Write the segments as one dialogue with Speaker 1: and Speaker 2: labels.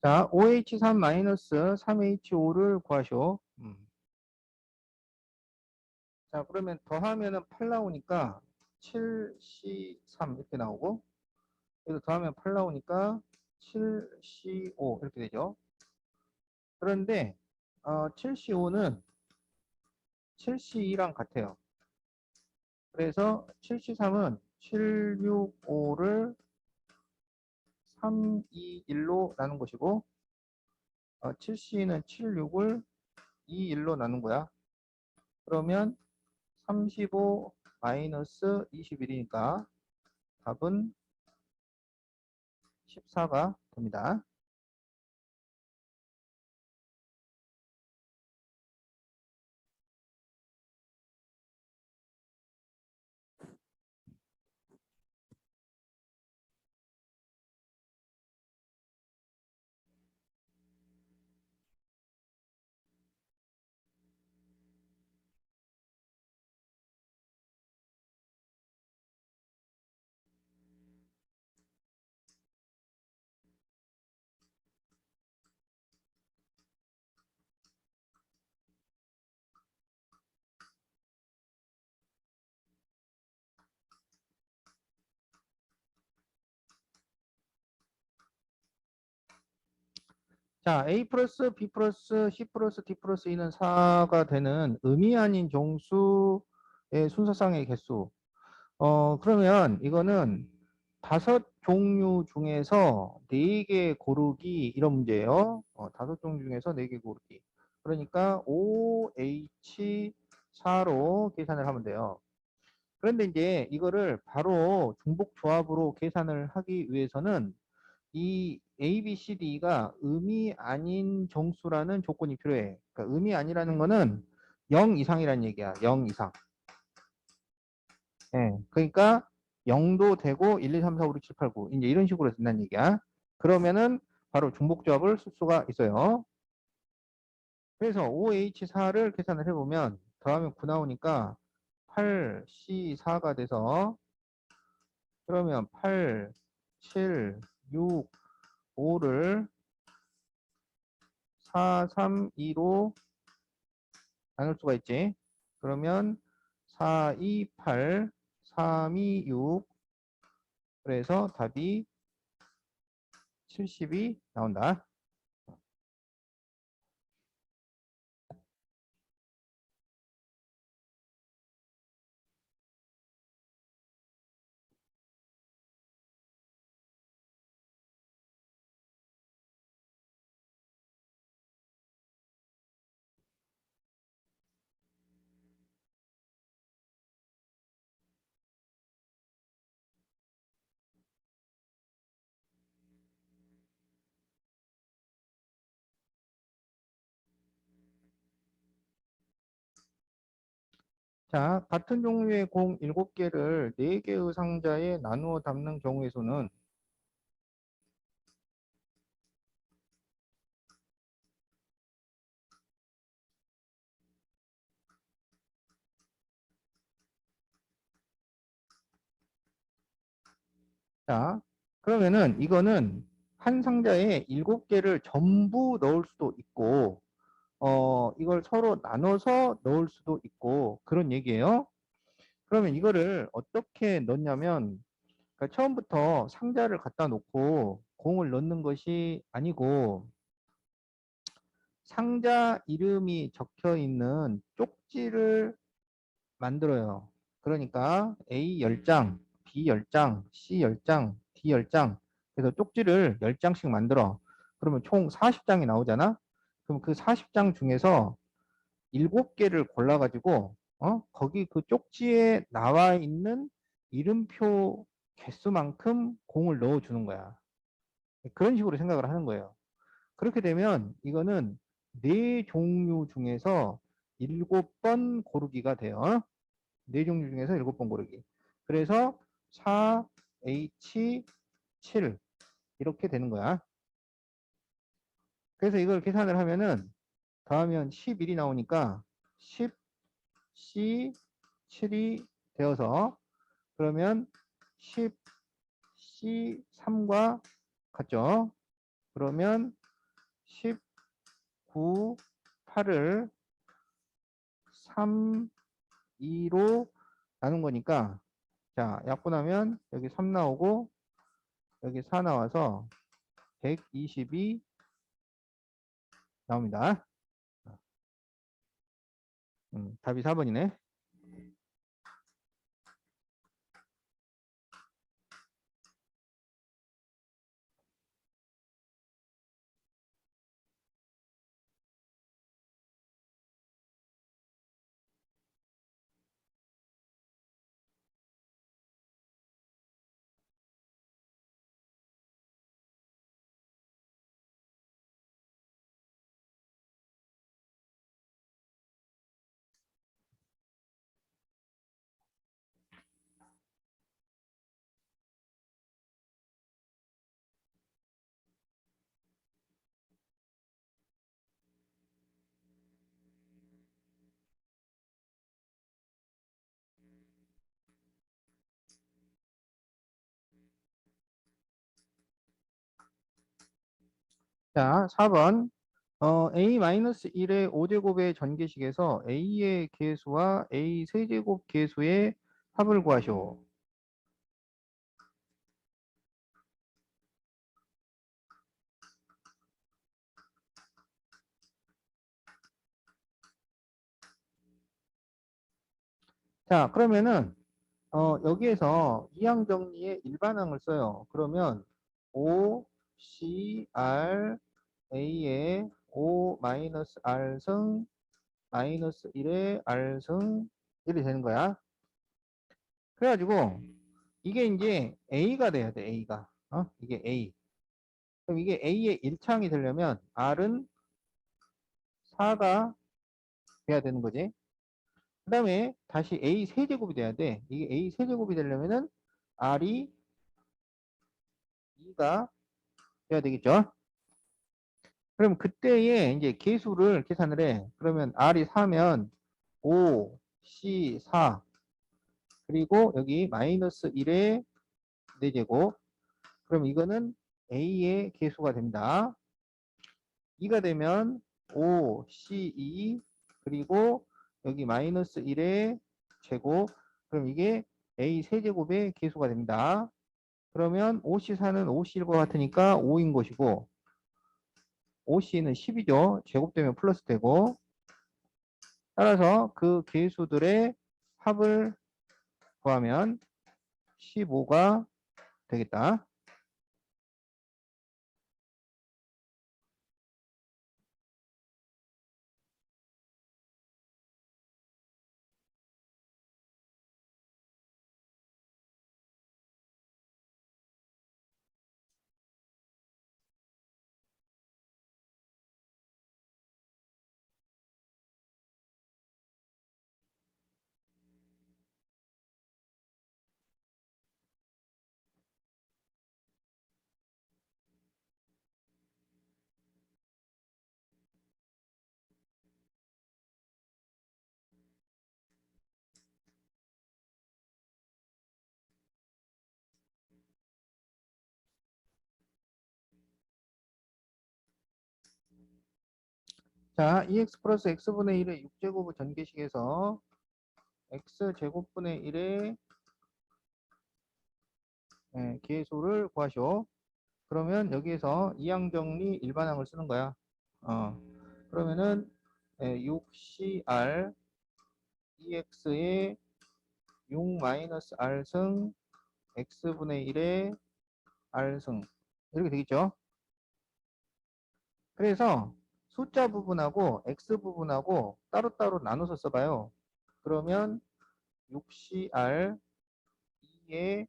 Speaker 1: 자, OH3 3H5를 구하시오. 자, 그러면 더하면은 8 나오니까 7C3 이렇게 나오고, 여기서 더하면 8 나오니까 7C5 이렇게 되죠. 그런데 7C5는 7C2랑 같아요. 그래서 7C3은 765를 321로 나눈 것이고, 7C는 76을 21로 나눈 거야. 그러면 35 마이너스 21이니까 답은 14가 됩니다. 자, A 플러스 B 플러스 C 플러스 D 플러스 E는 4가 되는 의미 아닌 정수의 순서상의 개수. 그러면 이거는 5종류 중에서 4개 고르기 이런 문제예요. 5종류 중에서 4개 고르기. 그러니까 OH4로 계산을 하면 돼요. 그런데 이제 이거를 바로 중복 조합으로 계산을 하기 위해서는 이 A, B, C, D가 음이 아닌 정수라는 조건이 필요해. 그러니까 음이 아니라는 거는 0 이상이라는 얘기야. 0 이상. 예. 그러니까 0도 되고 1, 2, 3, 4, 5, 6, 7, 8, 9 이제 이런 식으로 된다는 얘기야. 그러면은 바로 중복 조합을 쓸 수가 있어요. 그래서 OH4를 계산을 해보면 더하면 9 나오니까 8C4가 돼서 그러면 8, 7, 6, 5를 4, 3, 2로 나눌 수가 있지. 그러면 4, 2, 8, 3, 2, 6 그래서 답이 70이 나온다. 자, 같은 종류의 공 7개를 4개의 상자에 나누어 담는 경우의 수는 자, 그러면은 이거는 한 상자에 7개를 전부 넣을 수도 있고 이걸 서로 나눠서 넣을 수도 있고 그런 얘기예요. 그러면 이거를 어떻게 넣냐면 그러니까 처음부터 상자를 갖다 놓고 공을 넣는 것이 아니고 상자 이름이 적혀 있는 쪽지를 만들어요. 그러니까 A 10장, B 10장, C 10장, D 10장 그래서 쪽지를 10장씩 만들어. 그러면 총 40장이 나오잖아. 그럼 그 40장 중에서 7개를 골라가지고 거기 그 쪽지에 나와 있는 이름표 개수만큼 공을 넣어주는 거야. 그런 식으로 생각을 하는 거예요. 그렇게 되면 이거는 4종류 중에서 7번 고르기가 돼요. 네 종류 중에서 7번 고르기. 그래서 4H7 이렇게 되는 거야. 그래서 이걸 계산을 하면은 더하면 11이 나오니까 10C7이 되어서 그러면 10C3과 같죠? 그러면 19, 8을 3, 2로 나눈 거니까 자, 약분하면 여기 3 나오고 여기 4 나와서 120이 나옵니다. 답이 4번이네. 자, 4번. A-1의 5제곱의 전개식에서 A의 계수와 A 세제곱 계수의 합을 구하시오. 자, 그러면은 여기에서 이항 정리의 일반항을 써요. 그러면 O, C, R, A의 O 마이너스 R 승 마이너스 1의 R 승 이렇게 되는 거야. 그래가지고 이게 이제 A가 돼야 돼, A가. 이게 A. 그럼 이게 A의 1창이 되려면 R은 4가 돼야 되는 거지. 그 다음에 다시 A 세제곱이 돼야 돼. 이게 A 세제곱이 되려면은 R이 2가 돼야 되겠죠. 그럼 그때에 이제 계수를 계산을 해. 그러면 R이 4면 5, C 4, 그리고 여기 마이너스 1의 4제곱. 그럼 이거는 A의 계수가 됩니다. 2가 되면 5, C 2, 그리고 여기 마이너스 1의 제곱. 그럼 이게 A 세제곱의 계수가 됩니다. 그러면 5C4는 5C1과 같으니까 5인 것이고, 5C는 10이죠. 제곱되면 플러스 되고, 따라서 그 계수들의 합을 구하면 15가 되겠다. 자, 2x 플러스 x분의 1의 6제곱을 전개식에서 x제곱분의 1의 계수를 구하시오. 그러면 여기에서 이항정리 일반항을 쓰는 거야. 그러면은 6CR EX의 6 마이너스 R승 X분의 1의 R승 이렇게 되겠죠. 그래서 숫자 부분하고 X 부분하고 따로따로 나눠서 써봐요. 그러면 6CR 2의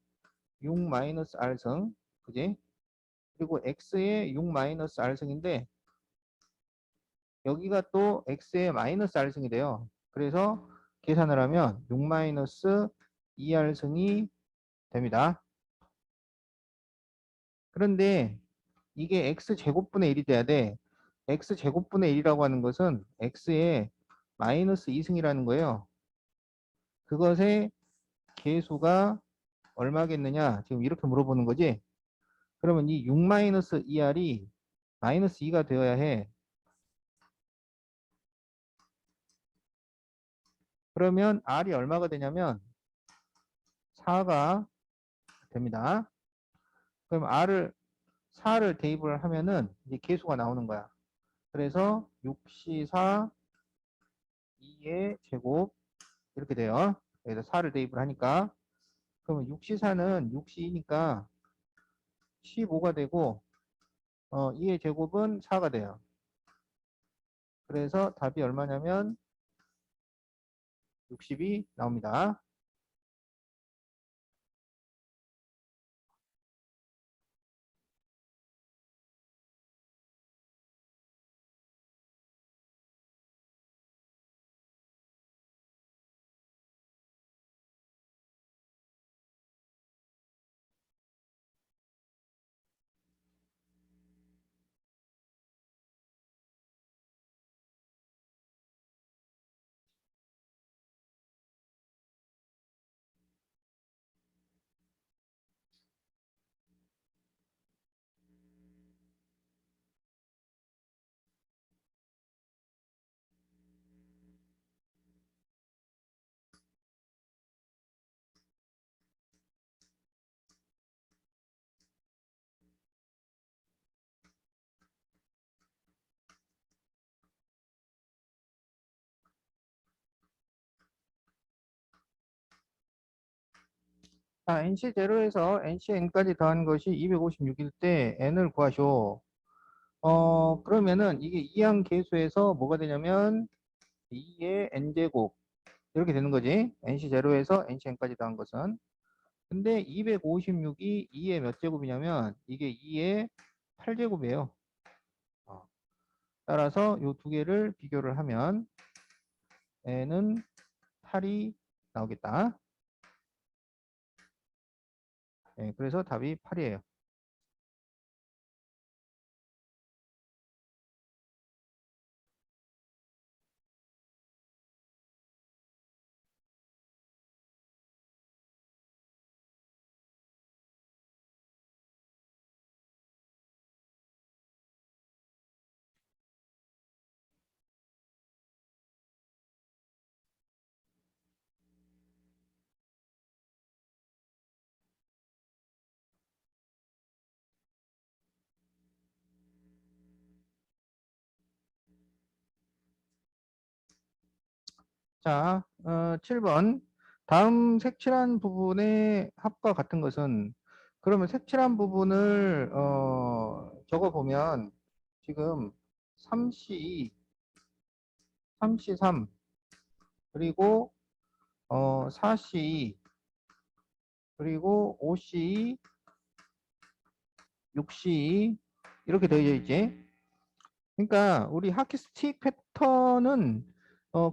Speaker 1: 6 마이너스 R승 그지? 그리고 X의 6 마이너스 R승인데 여기가 또 X의 마이너스 R승이 돼요. 그래서 계산을 하면 6-2r승이 됩니다. 그런데 이게 x제곱분의 1이 돼야 돼. x제곱분의 1이라고 하는 것은 x의 마이너스 2승이라는 거예요. 그것의 계수가 얼마겠느냐? 지금 이렇게 물어보는 거지. 그러면 이 6-2r이 마이너스 2가 되어야 해. 그러면 r이 얼마가 되냐면 4가 됩니다. 그럼 4를 대입을 하면은 이제 계수가 나오는 거야. 그래서 6C4 2의 제곱 이렇게 돼요. 여기서 4를 대입을 하니까 그러면 6C4는 6C2니까 15가 되고 2의 제곱은 4가 돼요. 그래서 답이 얼마냐면 60이 나옵니다. 자, NC0에서 NCN까지 더한 것이 256일 때 N을 구하쇼. 그러면은 이게 이항 계수에서 뭐가 되냐면 2의 N제곱 이렇게 되는 거지. NC0에서 NCN까지 더한 것은. 근데 256이 2의 몇 제곱이냐면 이게 2의 8제곱이에요. 따라서 이 두 개를 비교를 하면 N은 8이 나오겠다. 네, 그래서 답이 8이에요. 자, 7번. 다음 색칠한 부분의 합과 같은 것은 그러면 색칠한 부분을 적어 보면 지금 3C2, 3C3 그리고 4C2 그리고 5C2, 6C2 이렇게 되어져 있지. 그러니까 우리 하키 스틱 패턴은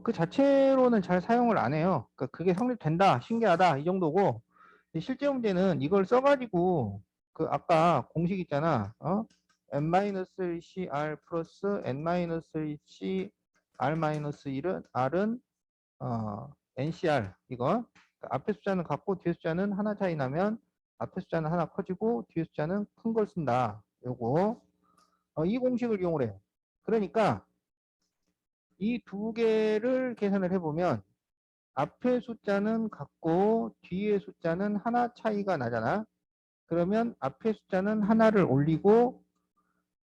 Speaker 1: 그 자체로는 잘 사용을 안 해요. 그러니까 그게 성립된다, 신기하다 이 정도고 실제 문제는 이걸 써가지고 그 아까 공식 있잖아. n-cr 플러스 n-cr -1은 r은 ncr 이거 그러니까 앞에 숫자는 같고 뒤에 숫자는 하나 차이 나면 앞에 숫자는 하나 커지고 뒤에 숫자는 큰 걸 쓴다. 요거 이 공식을 이용을 해요. 그러니까 이 두 개를 계산을 해보면 앞에 숫자는 같고 뒤에 숫자는 하나 차이가 나잖아. 그러면 앞에 숫자는 하나를 올리고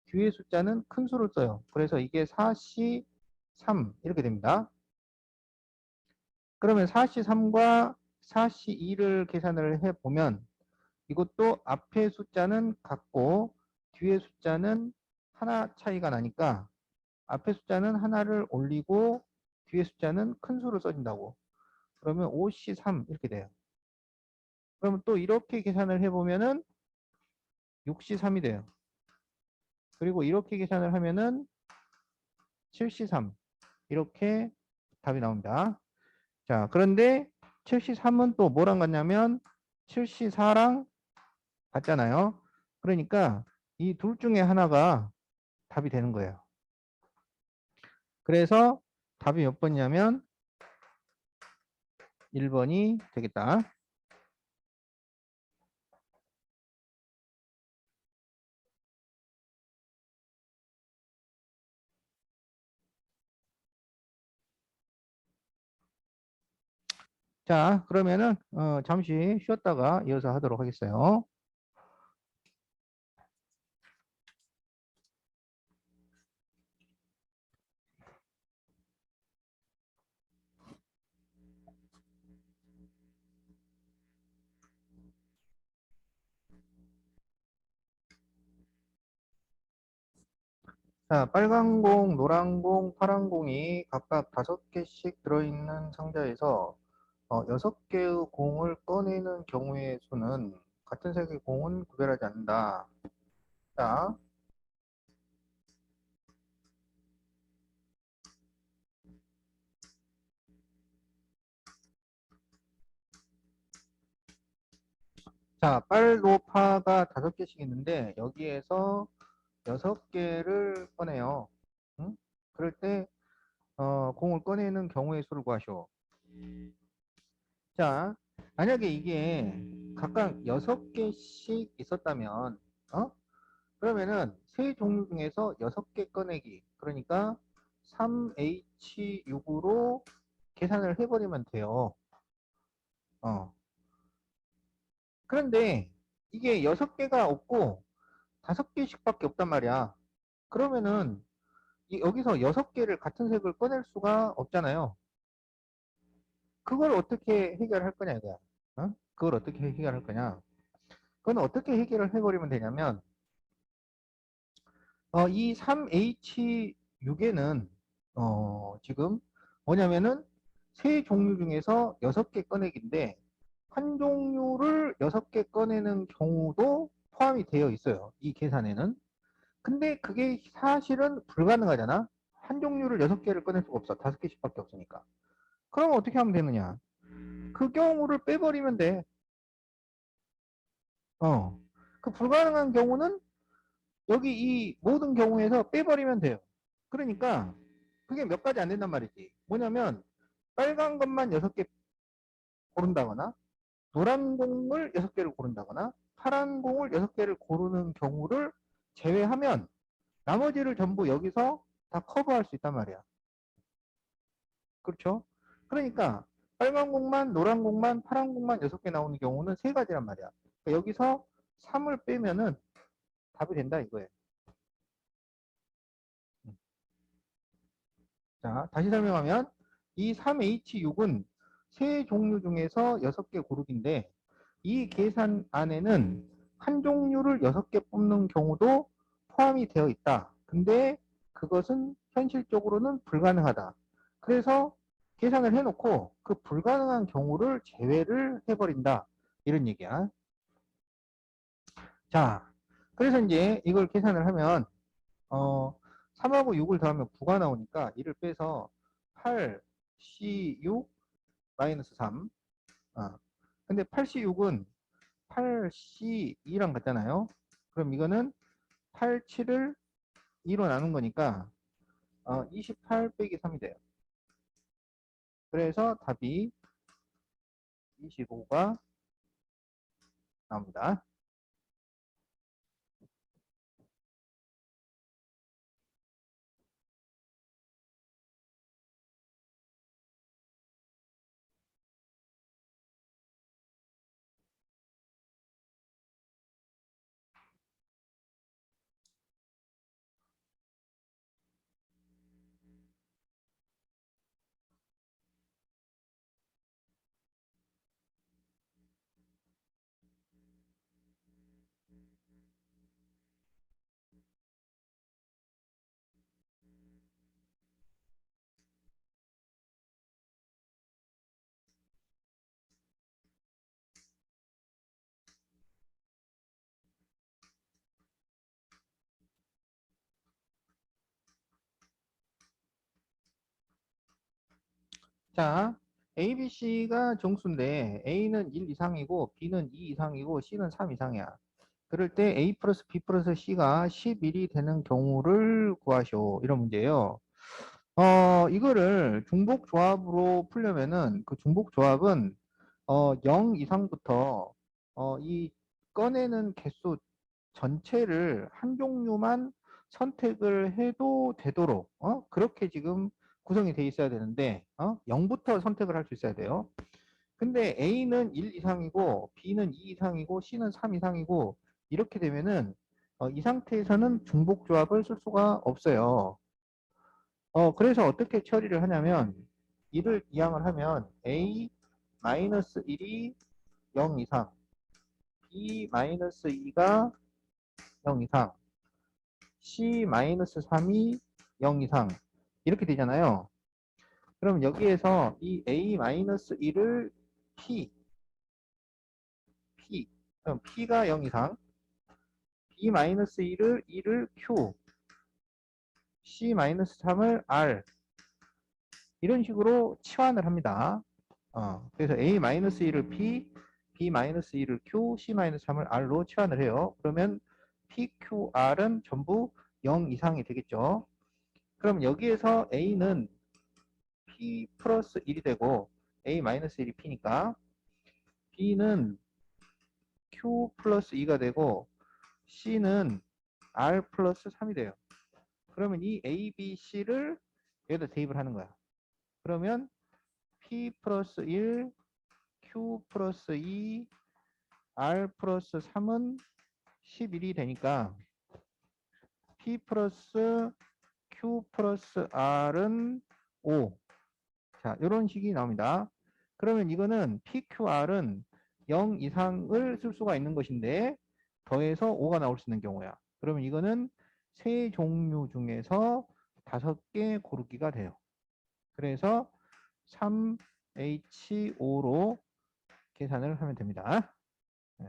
Speaker 1: 뒤에 숫자는 큰 수를 써요. 그래서 이게 4C3 이렇게 됩니다. 그러면 4C3과 4C2를 계산을 해보면 이것도 앞에 숫자는 같고 뒤에 숫자는 하나 차이가 나니까 앞에 숫자는 하나를 올리고 뒤에 숫자는 큰 수를 써준다고. 그러면 5C3 이렇게 돼요. 그러면 또 이렇게 계산을 해보면은 6C3이 돼요. 그리고 이렇게 계산을 하면은 7C3 이렇게 답이 나옵니다. 자, 그런데 74은 또 뭐랑 같냐면 74랑 같잖아요. 그러니까 이 둘 중에 하나가 답이 되는 거예요. 그래서 답이 몇 번이냐면 1번이 되겠다. 자, 그러면은 잠시 쉬었다가 이어서 하도록 하겠어요. 자, 빨간 공, 노란 공, 파란 공이 각각 5개씩 들어있는 상자에서 6개의 공을 꺼내는 경우의 수는 같은 색의 공은 구별하지 않는다. 자, 자, 빨로파가 5개씩 있는데 여기에서 6개를 꺼내요. 응? 그럴 때 공을 꺼내는 경우의 수를 구하시오. 자, 만약에 이게 각각 6개씩 있었다면 그러면은 세 종류 중에서 6개 꺼내기. 그러니까 3H6으로 계산을 해버리면 돼요. 어. 그런데 이게 6개가 없고 5개씩밖에 없단 말이야. 그러면은 여기서 6개를 같은 색을 꺼낼 수가 없잖아요. 그걸 어떻게 해결할 거냐 이거야. 그걸 어떻게 해결할 거냐. 그건 어떻게 해결을 해버리면 되냐면 이 3H6에는 지금 뭐냐면은 세 종류 중에서 6개 꺼내기인데 한 종류를 6개 꺼내는 경우도 포함이 되어 있어요. 이 계산에는. 근데 그게 사실은 불가능하잖아. 한 종류를 6개를 꺼낼 수가 없어. 5개씩밖에 없으니까. 그럼 어떻게 하면 되느냐? 그 경우를 빼버리면 돼. 어. 그 불가능한 경우는 여기 이 모든 경우에서 빼버리면 돼요. 그러니까 그게 몇 가지 안 된단 말이지. 뭐냐면 빨간 것만 6개 고른다거나 노란 공을 6개를 고른다거나 파란 공을 6개를 고르는 경우를 제외하면 나머지를 전부 여기서 다 커버할 수 있단 말이야. 그렇죠? 그러니까 빨간 공만 노란 공만 파란 공만 6개 나오는 경우는 세 가지란 말이야. 그러니까 여기서 3을 빼면은 답이 된다 이거예요. 자, 다시 설명하면 이 3H6은 세 종류 중에서 6개 고르기인데 이 계산 안에는 한 종류를 6개 뽑는 경우도 포함이 되어 있다. 근데 그것은 현실적으로는 불가능하다. 그래서 계산을 해놓고 그 불가능한 경우를 제외를 해버린다. 이런 얘기야. 자, 그래서 이제 이걸 계산을 하면 3하고 6을 더하면 9가 나오니까 이를 빼서 8C6 마이너스 3. 근데 8C6은 8C2랑 같잖아요. 그럼 이거는 8, 7을 2로 나눈 거니까 28 빼기 3이 돼요. 그래서 답이 25가 나옵니다. 자, A, B, C가 정수인데 A는 1 이상이고 B는 2 이상이고 C는 3 이상이야. 그럴 때 A 플러스 B 플러스 C가 11이 되는 경우를 구하시오. 이런 문제예요. 이거를 중복 조합으로 풀려면은 그 중복 조합은 0 이상부터 이 꺼내는 개수 전체를 한 종류만 선택을 해도 되도록 그렇게 지금 구성이 돼 있어야 되는데 0부터 선택을 할 수 있어야 돼요. 근데 A는 1 이상이고 B는 2 이상이고 C는 3 이상이고 이렇게 되면은 이 상태에서는 중복 조합을 쓸 수가 없어요. 그래서 어떻게 처리를 하냐면 이를 이항을 하면 A 마이너스 1이 0 이상, B 마이너스 2가 0 이상, C 마이너스 3이 0 이상 이렇게 되잖아요. 그럼 여기에서 이 A 마이너스 1을 P 그럼 P가 0 이상, B 마이너스 1을 Q, C 마이너스 3을 R 이런 식으로 치환을 합니다. 그래서 A-1을 P, B-1을 Q, C-3을 R로 치환을 해요. 그러면 PQR은 전부 0 이상이 되겠죠. 그럼 여기에서 A는 P 플러스 1이 되고 A-1이 P니까 B는 Q 플러스 2가 되고 C는 R 플러스 3이 돼요. 그러면 이 A, B, C를 여기다 대입을 하는 거야. 그러면 P 플러스 1, Q 플러스 2, R 플러스 3은 11이 되니까 P 플러스 Q 플러스 R은 5. 자, 이런 식이 나옵니다. 그러면 이거는 PQR은 0 이상을 쓸 수가 있는 것인데 더해서 5가 나올 수 있는 경우야. 그러면 이거는 세 종류 중에서 5개 고르기가 돼요. 그래서 3H5로 계산을 하면 됩니다. 네.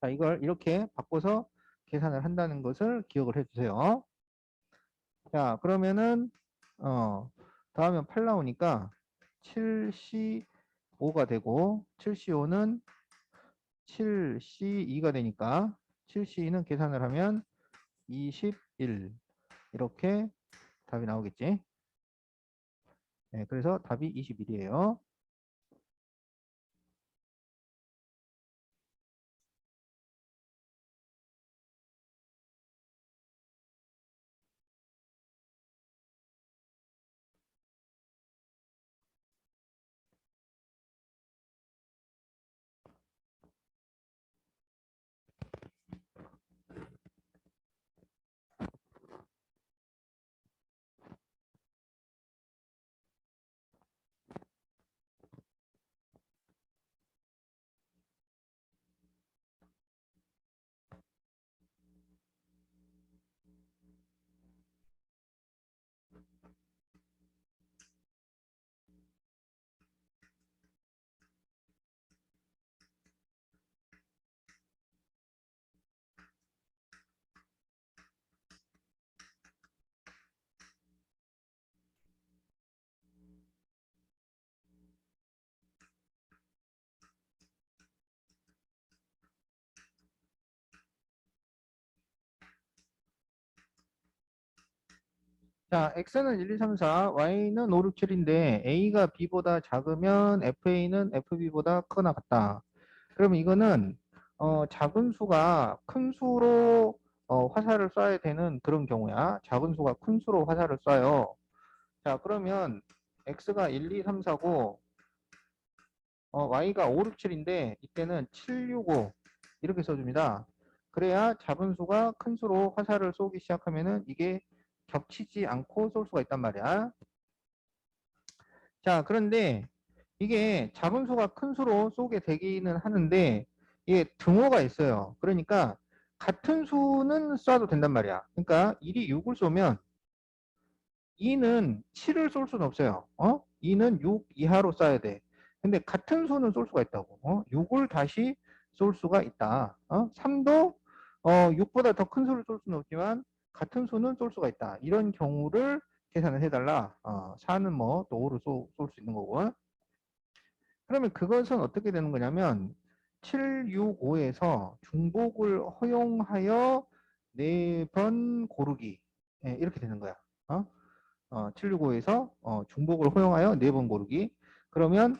Speaker 1: 자, 이걸 이렇게 바꿔서 계산을 한다는 것을 기억을 해주세요. 자, 그러면은 다음에 8 나오니까 7C5가 되고 7C5는 7C2가 되니까 7C2는 계산을 하면 21 이렇게 답이 나오겠지. 네, 그래서 답이 21이에요. 자, x는 1, 2, 3, 4, y는 5, 6, 7인데 a가 b보다 작으면 fa는 fb보다 크거나 같다. 그러면 이거는 작은 수가 큰 수로 화살을 쏴야 되는 그런 경우야. 작은 수가 큰 수로 화살을 쏴요. 자, 그러면 x가 1, 2, 3, 4고 y가 5, 6, 7인데 이때는 7, 6, 5 이렇게 써줍니다. 그래야 작은 수가 큰 수로 화살을 쏘기 시작하면은 이게 겹치지 않고 쏠 수가 있단 말이야. 자, 그런데 이게 작은 수가 큰 수로 쏘게 되기는 하는데 이게 등호가 있어요. 그러니까 같은 수는 쏴도 된단 말이야. 그러니까 1이 6을 쏘면 2는 7을 쏠 수는 없어요. 2는 6 이하로 쏴야 돼. 근데 같은 수는 쏠 수가 있다고. 6을 다시 쏠 수가 있다. 3도 6보다 더 큰 수를 쏠 수는 없지만 같은 수는 쏠 수가 있다. 이런 경우를 계산을 해달라. 4는 뭐 또 5를 쏠 수 있는 거고. 그러면 그것은 어떻게 되는 거냐면 765에서 중복을 허용하여 4번 고르기. 예, 이렇게 되는 거야. 765에서 중복을 허용하여 4번 고르기. 그러면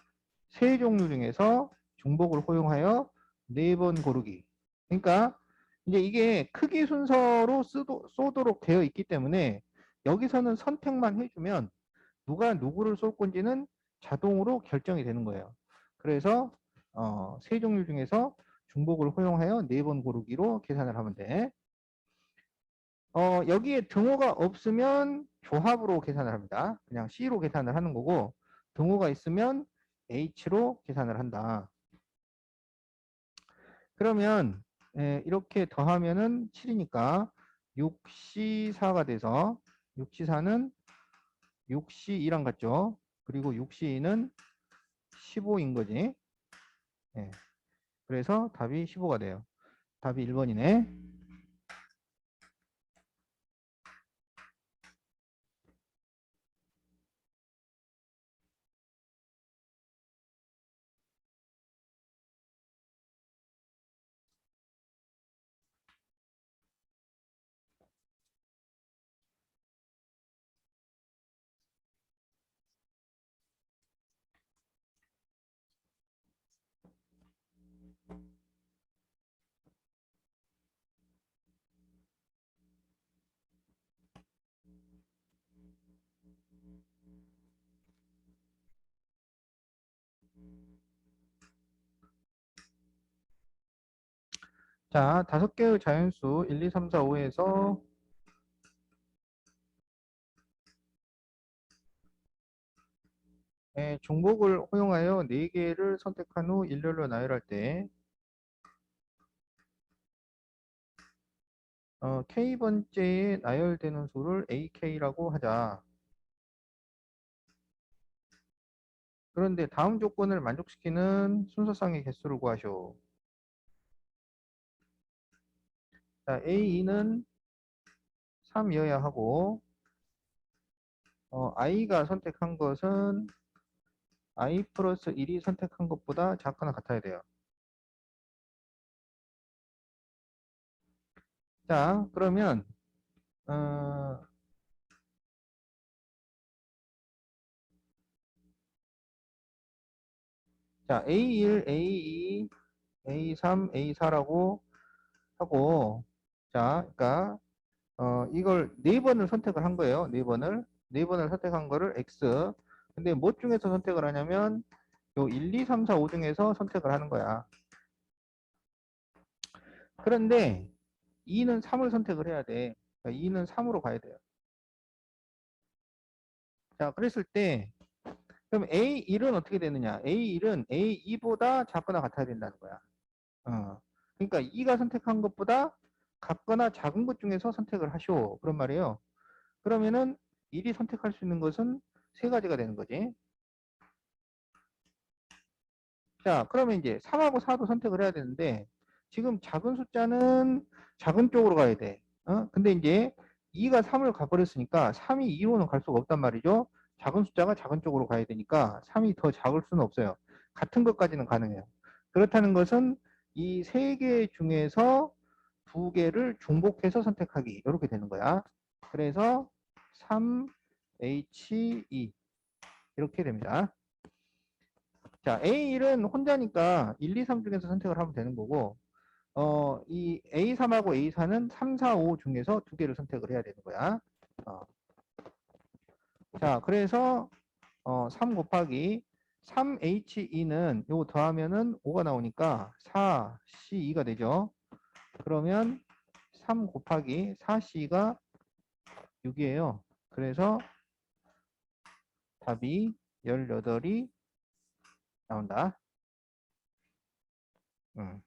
Speaker 1: 세 종류 중에서 중복을 허용하여 4번 고르기. 그러니까 이제 이게 크기 순서로 쏘도록 되어 있기 때문에 여기서는 선택만 해주면 누가 누구를 쏠 건지는 자동으로 결정이 되는 거예요. 그래서 세 종류 중에서 중복을 허용하여 4번 고르기로 계산을 하면 돼. 여기에 등호가 없으면 조합으로 계산을 합니다. 그냥 C로 계산을 하는 거고 등호가 있으면 H로 계산을 한다. 그러면 이렇게 더하면은 7이니까 6C4가 돼서 6C4는 6C2랑 같죠. 그리고 6C2는 15인 거지. 예, 그래서 답이 15가 돼요. 답이 1번이네. 자, 5개의 자연수 1, 2, 3, 4, 5에서 중복을 허용하여 4개를 선택한 후 일렬로 나열할 때 K번째에 나열되는 수를 AK라고 하자. 그런데 다음 조건을 만족시키는 순서상의 개수를 구하시오. 자, A2는 3이어야 하고 I가 선택한 것은 I 플러스 1이 선택한 것보다 작거나 같아야 돼요. 자, 그러면 어, 자, A1, A2, A3, A4라고 하고 자, 그러니까 이걸 4번을 선택을 한 거예요. 4번을 선택한 거를 X. 근데 뭐 중에서 선택을 하냐면 요 1, 2, 3, 4, 5 중에서 선택을 하는 거야. 그런데 2는 3을 선택을 해야 돼. 그러니까 2는 3으로 가야 돼요. 자, 그랬을 때 그럼 A1은 어떻게 되느냐? A1은 A2보다 작거나 같아야 된다는 거야. 그러니까 2가 선택한 것보다 같거나 작은 것 중에서 선택을 하시오. 그런 말이에요. 그러면은 1이 선택할 수 있는 것은 세 가지가 되는 거지. 자, 그러면 이제 3하고 4도 선택을 해야 되는데 지금 작은 숫자는 작은 쪽으로 가야 돼. 근데 이제 2가 3을 가버렸으니까 3이 2로는 갈 수가 없단 말이죠. 작은 숫자가 작은 쪽으로 가야 되니까 3이 더 작을 수는 없어요. 같은 것까지는 가능해요. 그렇다는 것은 이 세 개 중에서 두 개를 중복해서 선택하기 이렇게 되는 거야. 그래서 3H2 이렇게 됩니다. 자, A1은 혼자니까 1, 2, 3 중에서 선택을 하면 되는 거고, 이 A3하고 A4는 3, 4, 5 중에서 두 개를 선택을 해야 되는 거야. 어, 자, 그래서 3 곱하기 3H2는 요거 더하면은 5가 나오니까 4C2가 되죠. 그러면 3 곱하기 4C가 6이에요. 그래서 답이 18이 나온다. 음.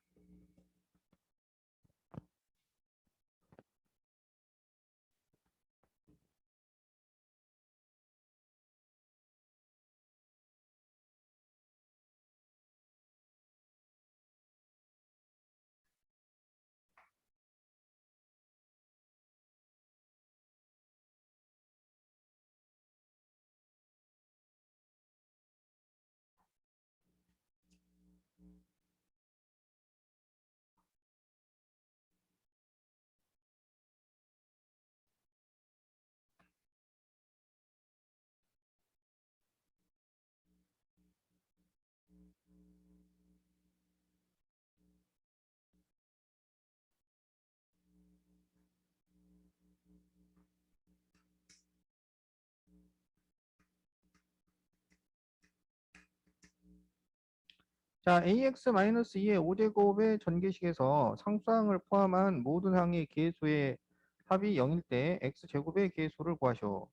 Speaker 1: 자, ax-2의 5제곱의 전개식에서 상수항을 포함한 모든 항의 계수의 합이 0일 때 x제곱의 계수를 구하시오.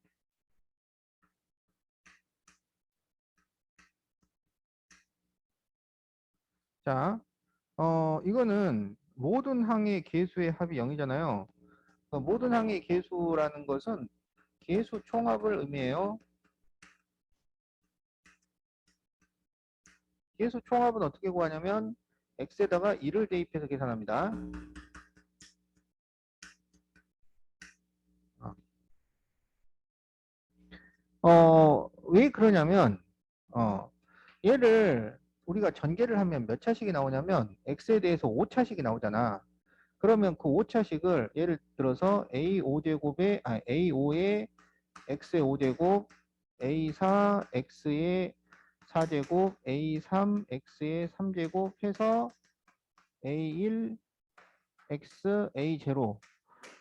Speaker 1: 자, 이거는 모든 항의 계수의 합이 0이잖아요. 모든 항의 계수라는 것은 계수 총합을 의미해요. 계수 총합은 어떻게 구하냐면 x에다가 1을 대입해서 계산합니다. 왜 그러냐면 얘를 우리가 전개를 하면 몇 차식이 나오냐면 x에 대해서 5차식이 나오잖아. 그러면 그 5차식을 예를 들어서 a5제곱에 a5에 x의 5제곱, a4 x의 4제곱, a3 x의 3제곱 해서 a1 x a0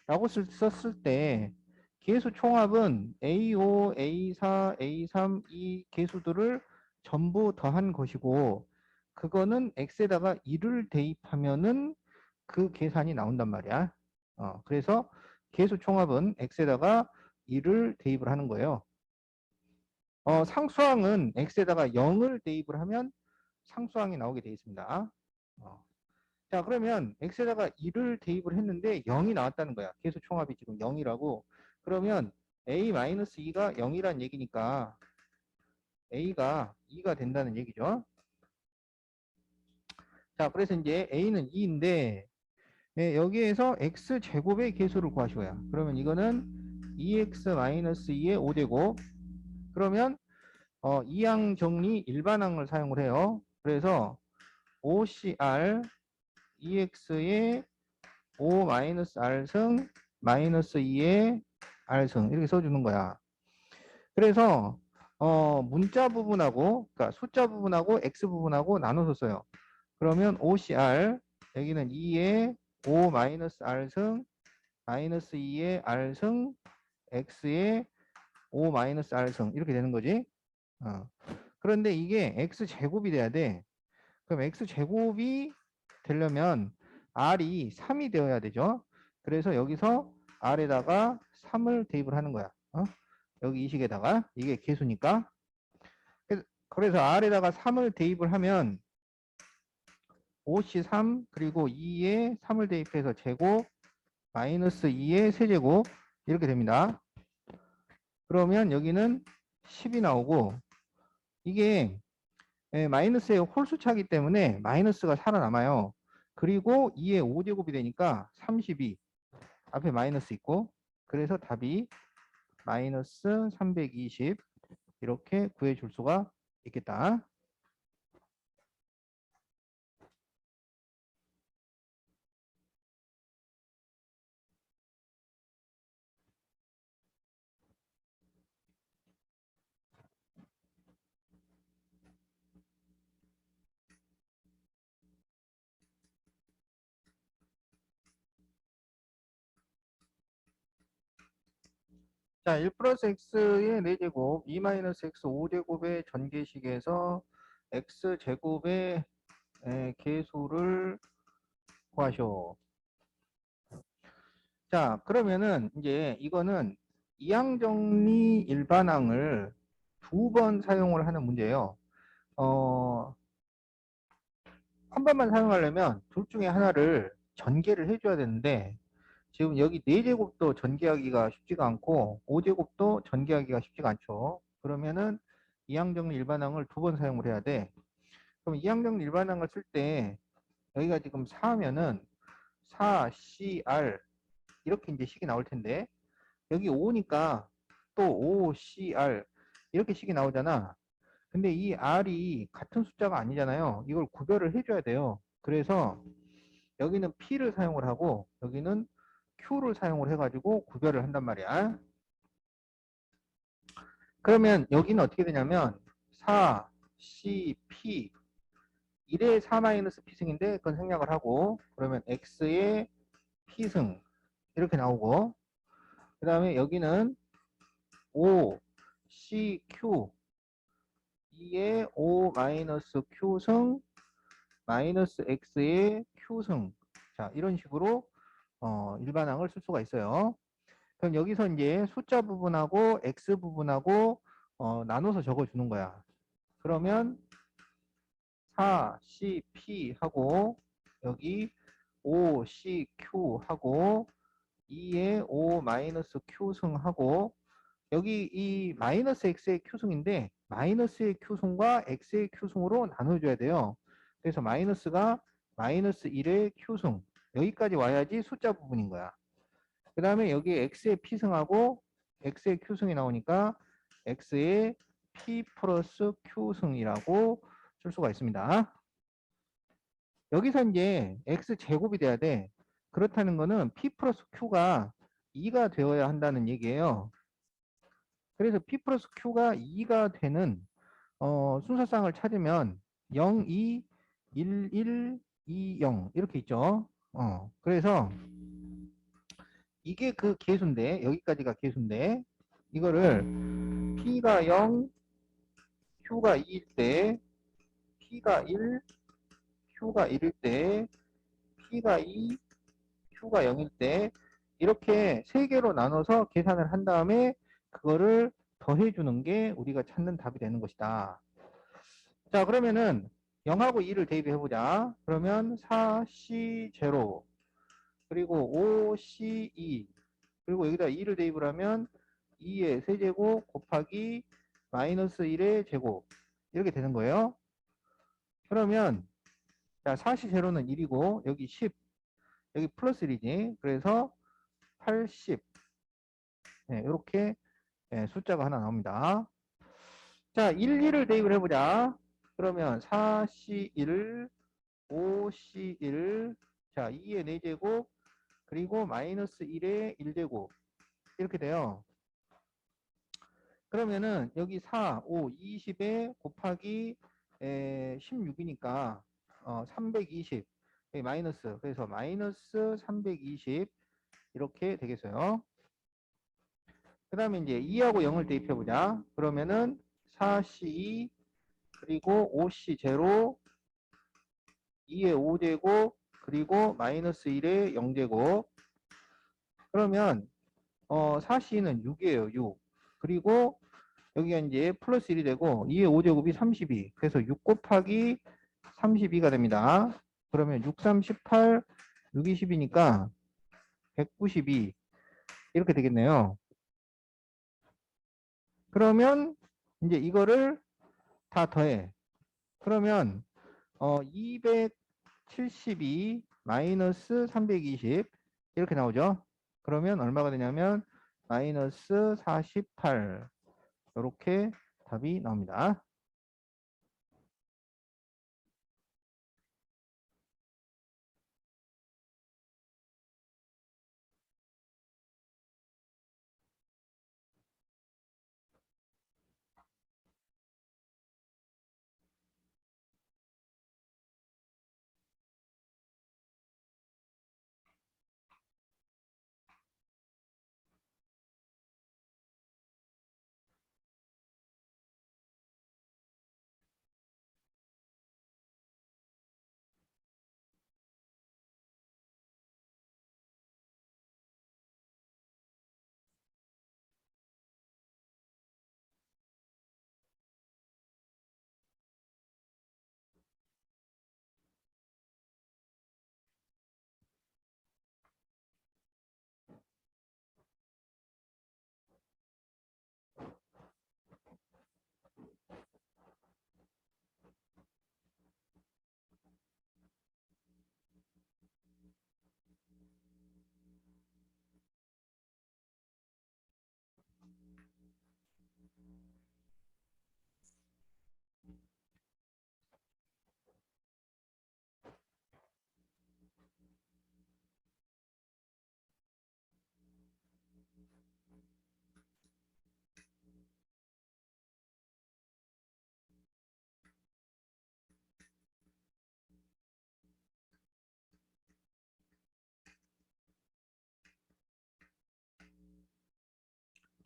Speaker 1: 라고 썼을 때 계수 총합은 A5, A4, A3 이 계수들을 전부 더한 것이고 그거는 X에다가 1을 대입하면은 그 계산이 나온단 말이야. 그래서 계수 총합은 X에다가 1을 대입을 하는 거예요. 상수항은 X에다가 0을 대입을 하면 상수항이 나오게 되어 있습니다. 자, 그러면 x에다가 1을 대입을 했는데 0이 나왔다는 거야. 계수 총합이 지금 0이라고. 그러면 a-2가 0이란 얘기니까 a가 2가 된다는 얘기죠. 자, 그래서 이제 a는 2인데 여기에서 x제곱의 계수를 구하시고요. 그러면 이거는 2x-2의 5제곱. 그러면 이항 정리 일반항을 사용을 해요. 그래서 OCR 2x의 5-r승 마이너스 2의 r승 이렇게 써주는 거야. 그래서 문자 부분하고 그러니까 숫자 부분하고 x 부분하고 나눠서 써요. 그러면 OCR 여기는 2의 5-r승 마이너스 2의 r승 x의 5-r승 이렇게 되는 거지. 그런데 이게 x제곱이 돼야 돼. 그럼 x제곱이 되려면 r이 3이 되어야 되죠. 그래서 여기서 r에다가 3을 대입을 하는 거야. 여기 이 식에다가 이게 계수니까. 그래서 r에다가 3을 대입을 하면 5c3 그리고 2에 3을 대입해서 제곱 마이너스 2의 세제곱 이렇게 됩니다. 그러면 여기는 10이 나오고 이게 마이너스의 홀수차기 때문에 마이너스가 살아남아요. 그리고 2의 5제곱이 되니까 32 앞에 마이너스 있고 그래서 답이 마이너스 320 이렇게 구해줄 수가 있겠다. 자, 1 플러스 x의 4제곱, 2 마이너스 x 5제곱의 전개식에서 x제곱의 계수를 구하시오. 자, 그러면은 이제 이거는 이항정리 일반항을 2번 사용을 하는 문제예요. 한 번만 사용하려면 둘 중에 하나를 전개를 해줘야 되는데 지금 여기 4제곱도 전개하기가 쉽지가 않고 5제곱도 전개하기가 쉽지가 않죠. 그러면은 이항정리 일반항을 2번 사용을 해야 돼. 그럼 이항정리 일반항을 쓸 때 여기가 지금 4면은 4CR 이렇게 이제 식이 나올 텐데 여기 5니까 또 5CR 이렇게 식이 나오잖아. 근데 이 R이 같은 숫자가 아니잖아요. 이걸 구별을 해줘야 돼요. 그래서 여기는 P를 사용을 하고 여기는 Q를 사용을 해가지고 구별을 한단 말이야. 그러면 여기는 어떻게 되냐면 4, C, P 1의 4-P승인데 그건 생략을 하고 그러면 X의 P승 이렇게 나오고 그 다음에 여기는 5, C, Q 2의 5-Q승 마이너스 x의 q승. 자, 이런 식으로 일반항을 쓸 수가 있어요. 그럼 여기서 이제 숫자 부분하고 x 부분하고 나눠서 적어주는 거야. 그러면 4cp 하고 여기 5cq 하고 2에 5 마이너스 q승 하고 여기 이 마이너스 x의 q승인데 마이너스의 q승과 x의 q승으로 나눠줘야 돼요. 그래서 마이너스가 마이너스 1의 q승 여기까지 와야지 숫자 부분인 거야. 그 다음에 여기 x의 p승하고 x의 q승이 나오니까 x의 p 플러스 q승이라고 쓸 수가 있습니다. 여기서 이제 x 제곱이 돼야 돼. 그렇다는 거는 p 플러스 q가 2가 되어야 한다는 얘기예요. 그래서 p 플러스 q가 2가 되는 순서상을 찾으면 0, 2, 1, 1, 2, 0 이렇게 있죠. 그래서 이게 그 계수인데 여기까지가 계수인데 이거를 p가 0, q가 2일 때 p가 1, q가 1일 때 p가 2, q가 0일 때 이렇게 세 개로 나눠서 계산을 한 다음에 그거를 더해주는 게 우리가 찾는 답이 되는 것이다. 자, 그러면은 0하고 2를 대입해 보자. 그러면 4C0 그리고 5C2 그리고 여기다 2를 대입을 하면 2의 세제곱 곱하기 마이너스 1의 제곱 이렇게 되는 거예요. 그러면 자 4C0는 1이고 여기 10 여기 플러스 1이지. 그래서 80 네, 이렇게 숫자가 하나 나옵니다. 자 1, 2를 대입을 해보자. 그러면 4C1 5C1 자 2의 4제곱 그리고 마이너스 1의 1제곱 이렇게 돼요. 그러면은 여기 4, 5, 20에 곱하기 16이니까 320 마이너스 그래서 마이너스 320 이렇게 되겠어요. 그 다음에 이제 2하고 0을 대입해 보자. 그러면은 4C2 그리고 5C0 2의 5제곱 그리고 마이너스 1의 0제곱 그러면 4C는 6이에요. 6 그리고 여기가 이제 플러스 1이 되고 2의 5제곱이 32 그래서 6 곱하기 32가 됩니다. 그러면 6, 3, 18 6, 20이니까 192 이렇게 되겠네요. 그러면 이제 이거를 다 더해. 그러면 272 마이너스 320 이렇게 나오죠. 그러면 얼마가 되냐면 마이너스 48 이렇게 답이 나옵니다.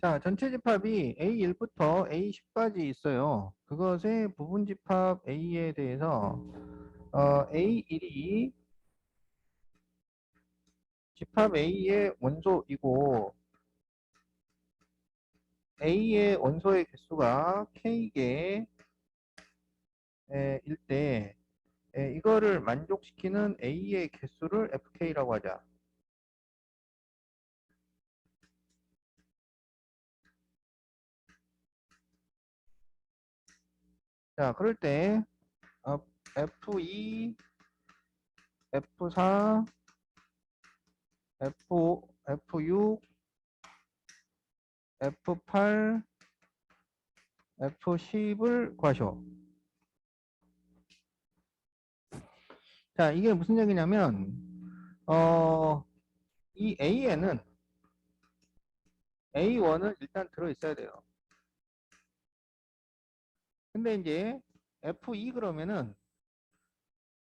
Speaker 1: 자, 전체 집합이 A1부터 A10까지 있어요. 그것의 부분 집합 A에 대해서 A1이 집합 A의 원소이고 A의 원소의 개수가 K개일 때 이거를 만족시키는 A의 개수를 FK라고 하자. 자, 그럴 때 F2, F4, F6, F8, F10을 구하셔. 자, 이게 무슨 얘기냐면 이 A에는 A1은 일단 들어있어야 돼요. 근데 이제 F2 그러면은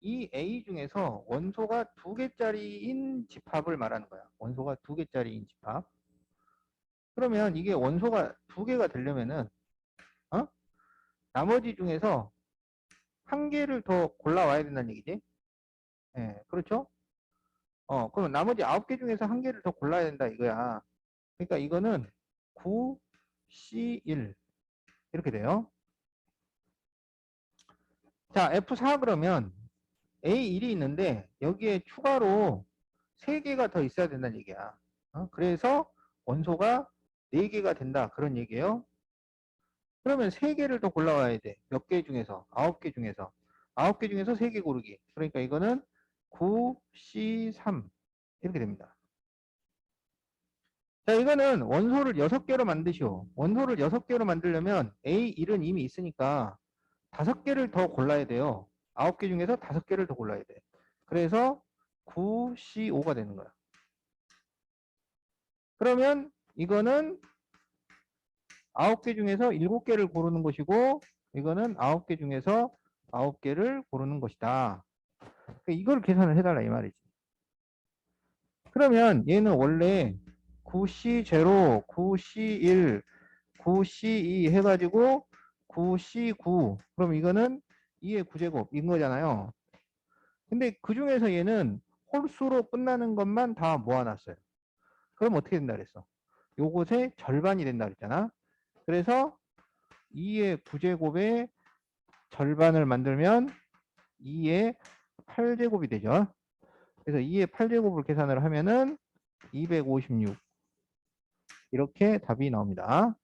Speaker 1: 이 A 중에서 원소가 2개짜리인 집합을 말하는 거야. 원소가 2개짜리인 집합. 그러면 이게 원소가 2개가 되려면은 어? 나머지 중에서 한 개를 더 골라와야 된다는 얘기지. 예, 그렇죠? 그럼 나머지 9개 중에서 한 개를 더 골라야 된다 이거야. 그러니까 이거는 9, C1 이렇게 돼요. 자, F4 그러면 A1이 있는데 여기에 추가로 3개가 더 있어야 된다는 얘기야. 그래서 원소가 4개가 된다. 그런 얘기예요. 그러면 3개를 더 골라와야 돼. 몇 개 중에서? 9개 중에서. 9개 중에서 3개 고르기. 그러니까 이거는 9C3 이렇게 됩니다. 자, 이거는 원소를 6개로 만드시오. 원소를 6개로 만들려면 A1은 이미 있으니까 5개를 더 골라야 돼요. 9개 중에서 5개를 더 골라야 돼. 그래서 9C5가 되는 거야. 그러면 이거는 9개 중에서 7개를 고르는 것이고 이거는 9개 중에서 9개를 고르는 것이다. 그러니까 이걸 계산을 해달라 이 말이지. 그러면 얘는 원래 9C0, 9C1, 9C2 해가지고 9C9 그럼 이거는 2의 9제곱인 거잖아요. 근데 그 중에서 얘는 홀수로 끝나는 것만 다 모아놨어요. 그럼 어떻게 된다 그랬어? 요것의 절반이 된다 그랬잖아. 그래서 2의 9제곱의 절반을 만들면 2의 8제곱이 되죠. 그래서 2의 8제곱을 계산을 하면은 256 이렇게 답이 나옵니다.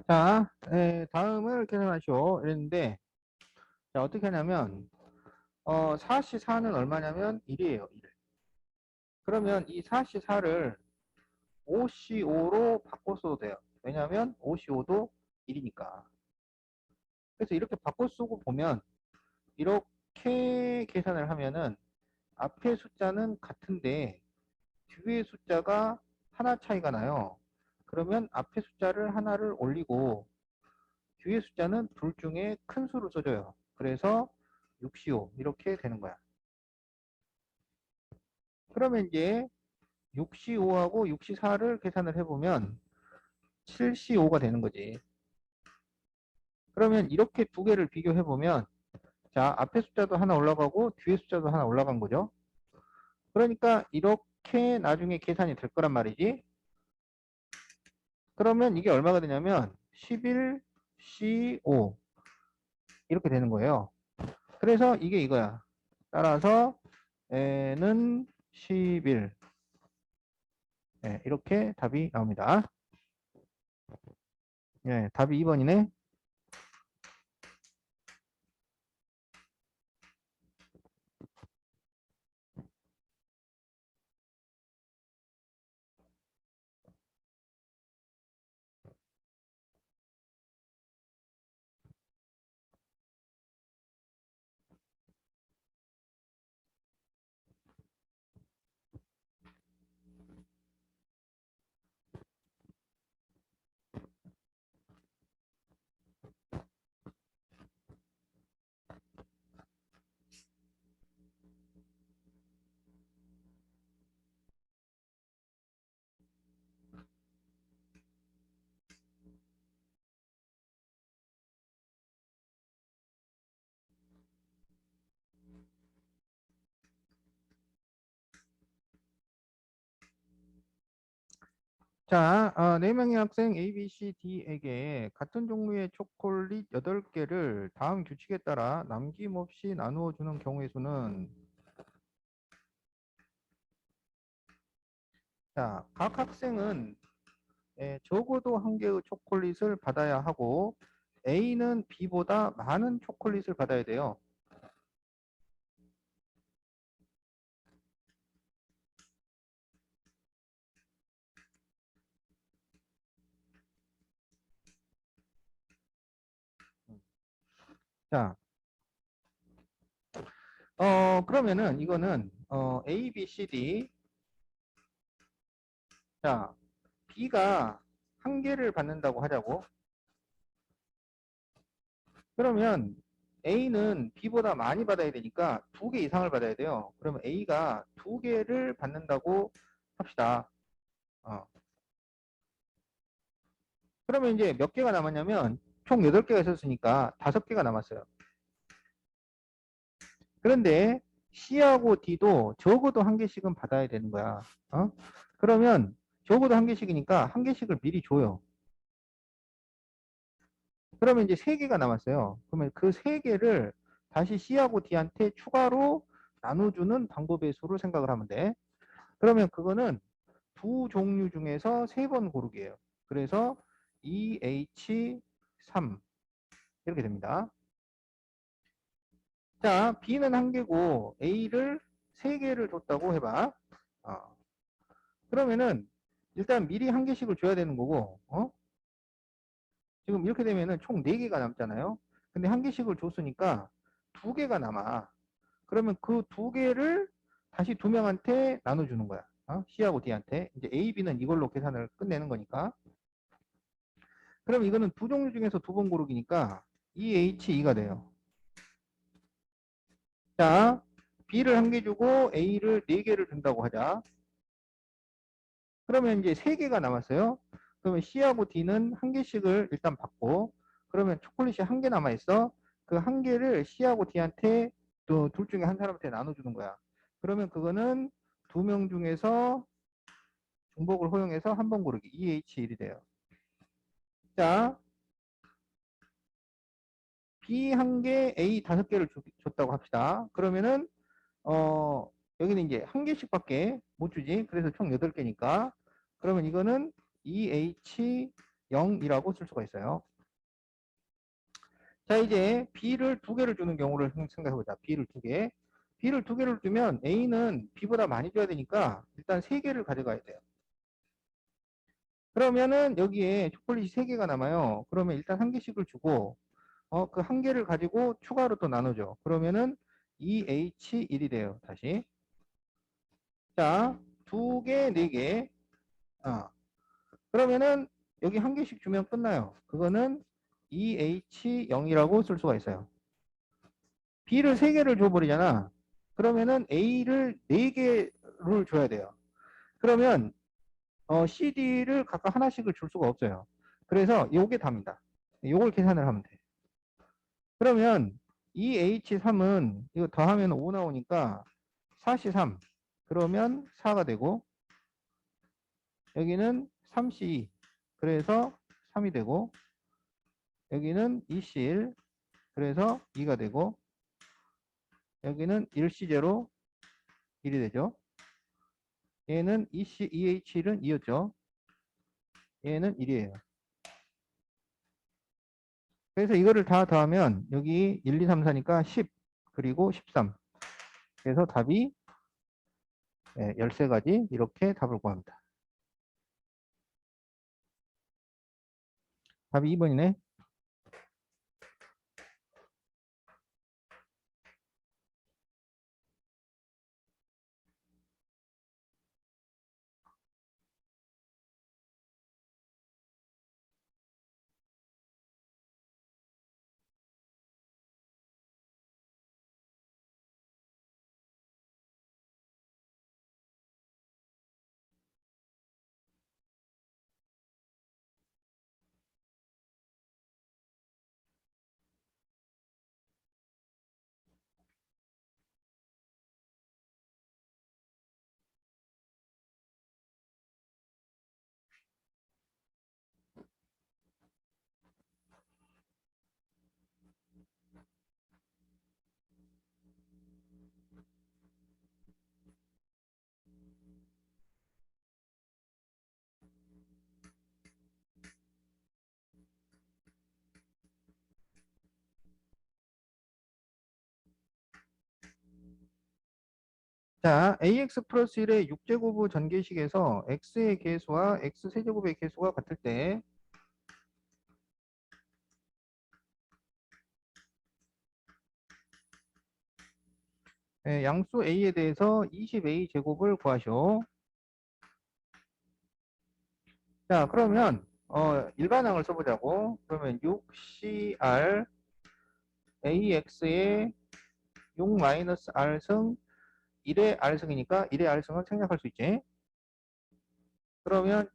Speaker 1: 자, 다음을 계산하시오. 이랬는데, 자, 어떻게 하냐면, 4C4는 얼마냐면 1이에요. 1. 그러면 이 4C4를 5C5로 바꿔 써도 돼요. 왜냐하면 5C5도 1이니까. 그래서 이렇게 바꿔 쓰고 보면, 이렇게 계산을 하면은, 앞에 숫자는 같은데, 뒤에 숫자가 하나 차이가 나요. 그러면 앞에 숫자를 하나를 올리고, 뒤에 숫자는 둘 중에 큰 수를 써줘요. 그래서 6CO 이렇게 되는 거야. 그러면 이제 6C5하고 6C4를 계산을 해보면 7C5가 되는 거지. 그러면 이렇게 두 개를 비교해보면 자, 앞에 숫자도 하나 올라가고 뒤에 숫자도 하나 올라간 거죠. 그러니까 이렇게 나중에 계산이 될 거란 말이지. 그러면 이게 얼마가 되냐면 11C5 이렇게 되는 거예요. 그래서 이게 이거야. 따라서 N은 11. 네, 이렇게 답이 나옵니다. 네, 답이 2번이네. 자, 4명의 학생 A, B, C, D에게 같은 종류의 초콜릿 8개를 다음 규칙에 따라 남김없이 나누어 주는 경우의 수는 자, 각 학생은 적어도 한 개의 초콜릿을 받아야 하고 A는 B보다 많은 초콜릿을 받아야 돼요. 자, 그러면은 이거는 A, B, C, D. 자, B가 한 개를 받는다고 하자고. 그러면 A는 B보다 많이 받아야 되니까 2개 이상을 받아야 돼요. 그러면 A가 2개를 받는다고 합시다. 어. 그러면 이제 몇 개가 남았냐면 총 8개가 있었으니까 5개가 남았어요. 그런데 C하고 D도 적어도 한 개씩은 받아야 되는 거야. 어? 그러면 적어도 한 개씩이니까 한 개씩을 미리 줘요. 그러면 이제 3개가 남았어요. 그러면 그 3개를 다시 C하고 D한테 추가로 나눠주는 방법의 수를 생각을 하면 돼. 그러면 그거는 두 종류 중에서 3번 고르기예요. 그래서 EH3 이렇게 됩니다. 자, B는 한 개고 A를 3개를 줬다고 해봐. 어. 그러면은 일단 미리 한 개씩을 줘야 되는 거고, 지금 이렇게 되면은 총 4개가 남잖아요. 근데 한 개씩을 줬으니까 2개가 남아. 그러면 그 2개를 다시 2명한테 나눠주는 거야. C하고 D한테. 이제 A, B는 이걸로 계산을 끝내는 거니까. 그럼 이거는 두 종류 중에서 2번 고르기니까 EH2가 돼요. 자, B를 한 개 주고 A를 4개를 준다고 하자. 그러면 이제 3개가 남았어요. 그러면 C하고 D는 한 개씩을 일단 받고, 그러면 초콜릿이 한 개 남아있어. 그 한 개를 C하고 D한테 또 둘 중에 한 사람한테 나눠주는 거야. 그러면 그거는 2명 중에서 중복을 허용해서 한 번 고르기. EH1이 돼요. 자, B 한 개, A 5개를 줬다고 합시다. 그러면은, 어, 여기는 이제 한 개씩밖에 못 주지. 그래서 총 8개니까. 그러면 이거는 EH0이라고 쓸 수가 있어요. 자, 이제 B를 2개를 주는 경우를 생각해보자. B를 2개. B를 2개를 주면 A는 B보다 많이 줘야 되니까 일단 3개를 가져가야 돼요. 그러면은 여기에 초콜릿이 3개가 남아요. 그러면 일단 한 개씩을 주고 그 한 개를 가지고 추가로 또 나누죠. 그러면은 EH1이 돼요. 다시. 자, 2개, 4개. 그러면은 여기 한 개씩 주면 끝나요. 그거는 EH0이라고 쓸 수가 있어요. B를 3개를 줘버리잖아. 그러면은 A를 4개 를 줘야 돼요. 그러면 CD를 각각 하나씩을 줄 수가 없어요. 그래서 요게 답니다. 요걸 계산을 하면 돼. 그러면 이 H3은 이거 더하면 5 나오니까 4C3 그러면 4가 되고 여기는 3C2 그래서 3이 되고 여기는 2C1 그래서 2가 되고 여기는 1C0 1이 되죠. 얘는 2H1은 2였죠. 얘는 1이에요. 그래서 이거를 다 더하면 여기 1, 2, 3, 4니까 10 그리고 13 그래서 답이 13가지 이렇게 답을 구합니다. 답이 2번이네. 자, ax 플러스 1의 6제곱의 전개식에서 x의 계수와 x 세제곱의 계수가 같을 때 양수 a에 대해서 20a 제곱을 구하시오. 자, 그러면 일반항을 써보자고. 그러면 6cr ax의 6 마이너스 r승 1의 r승이니까 1의 r승을 생략할 수 있지. 그러면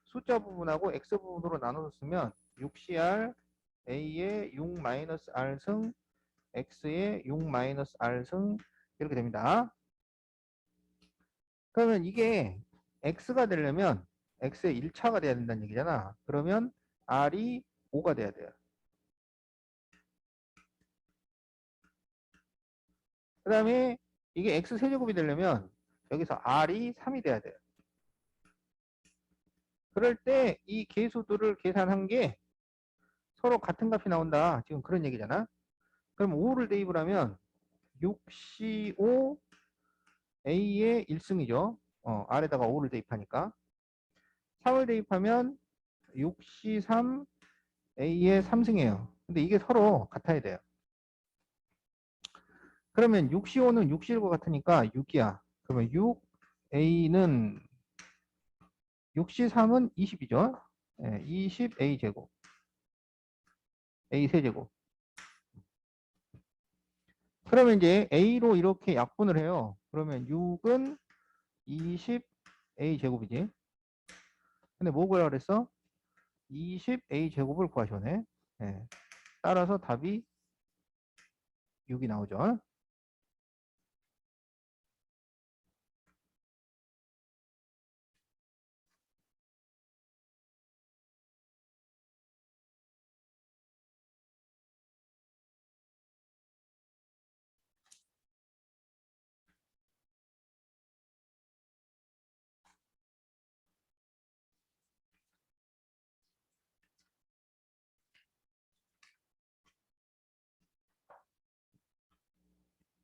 Speaker 1: 숫자 부분하고 x 부분으로 나눠서 쓰면 6cr a의 6 마이너스 r승 x의 6 마이너스 r승 이렇게 됩니다. 그러면 이게 x가 되려면 x의 1차가 돼야 된다는 얘기잖아. 그러면 r이 5가 돼야 돼요. 그 다음에 이게 x 세제곱이 되려면 여기서 r이 3이 돼야 돼요. 그럴 때 이 계수들을 계산한 게 서로 같은 값이 나온다. 지금 그런 얘기잖아. 그럼 5를 대입을 하면 6C5 A의 1승이죠. R에다가 5를 대입하니까. 3을 대입하면 6C3 A의 3승이에요. 근데 이게 서로 같아야 돼요. 그러면 6C5는 6C1과 같으니까 6이야. 그러면 6A는 6C3은 20이죠. 20A 제곱. A 세제곱. 그러면 이제 A로 이렇게 약분을 해요. 그러면 6은 20A 제곱이지. 근데 뭐 구하라 그랬어? 20A 제곱을 구하셔네. 따라서 답이 6이 나오죠.